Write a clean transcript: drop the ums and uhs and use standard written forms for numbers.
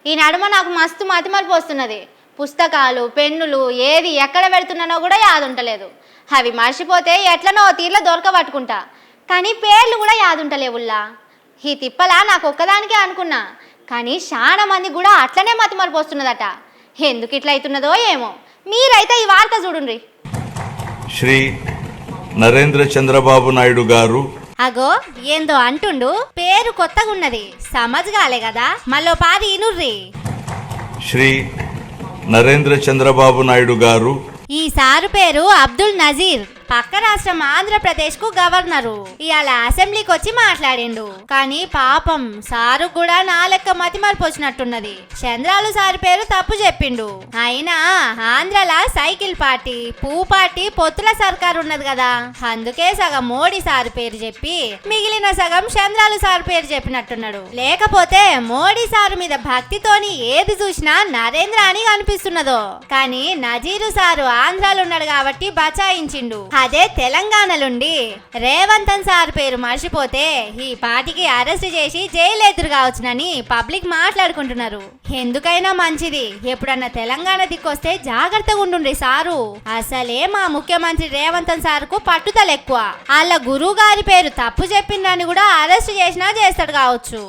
ఈ నడుమ నాకు మస్తు మతిమరుపు వస్తున్నది. పుస్తకాలు పెన్నులు ఏది ఎక్కడ పెడుతున్నానో కూడా యాదుంటలేదు. అవి మర్చిపోతే ఎట్లనో తీర్ల దొరకబట్టుకుంటా, కానీ పేర్లు కూడా యాదుంటలేవుల్లా. ఈ తిప్పలా నాకు ఒక్కదానికే అనుకున్నా, కానీ చాలా మంది కూడా అట్లనే మతిమరుపు వస్తున్నదట. ఎందుకు ఇట్లా అవుతున్నదో ఏమో. మీరైతే ఈ వార్త చూడుండ్రి. శ్రీ నరేంద్ర చంద్రబాబు నాయుడు గారు అగో ఏందో అంటుండు, పేరు కొత్తగున్నది, సమజ్గాలే కదా, మళ్ళీ పారి ఇనుర్రి. శ్రీ నరేంద్ర చంద్రబాబు నాయుడు గారు ఈ సారు పేరు అబ్దుల్ నజీర్, పక్క రాష్ట్రం ఆంధ్రప్రదేశ్ కు గవర్నరు. ఇవాళ అసెంబ్లీకి వచ్చి మాట్లాడిండు, కానీ పాపం సారు కూడా నా లెక్క మతిమరుపు వచ్చినట్టున్నది. చంద్రాలు సారు పేరు తప్పు చెప్పిండు. అయినా ఆంధ్రలా సైకిల్ పార్టీ పువ్వు పార్టీ పొత్తుల సర్కారు ఉన్నది కదా, అందుకే సగం మోడీ సారు పేరు చెప్పి మిగిలిన సగం చంద్రాలు సారు పేరు చెప్పినట్టున్నాడు. లేకపోతే మోడీ సారు మీద భక్తితోని ఏది చూసినా నరేంద్ర అని అనిపిస్తున్నదో, కానీ నజీరు సారు ఆంధ్రాలో ఉన్నాడు కాబట్టి బచాయించిండు. అదే తెలంగాణలుండి రేవంతన్ సార్ పేరు మర్చిపోతే ఈ పార్టీకి అరెస్ట్ చేసి జైలు ఎదురు కావచ్చునని పబ్లిక్ మాట్లాడుకుంటున్నారు. ఎందుకైనా మంచిది, ఎప్పుడన్నా తెలంగాణ దిక్కొస్తే జాగ్రత్తగా ఉండుండ్రి సారు. అసలే మా ముఖ్యమంత్రి రేవంతన్ సార్కు పట్టుదల ఎక్కువ. వాళ్ళ గురువు గారి పేరు తప్పు చెప్పిందని కూడా అరెస్ట్ చేసినా చేస్తాడు కావచ్చు.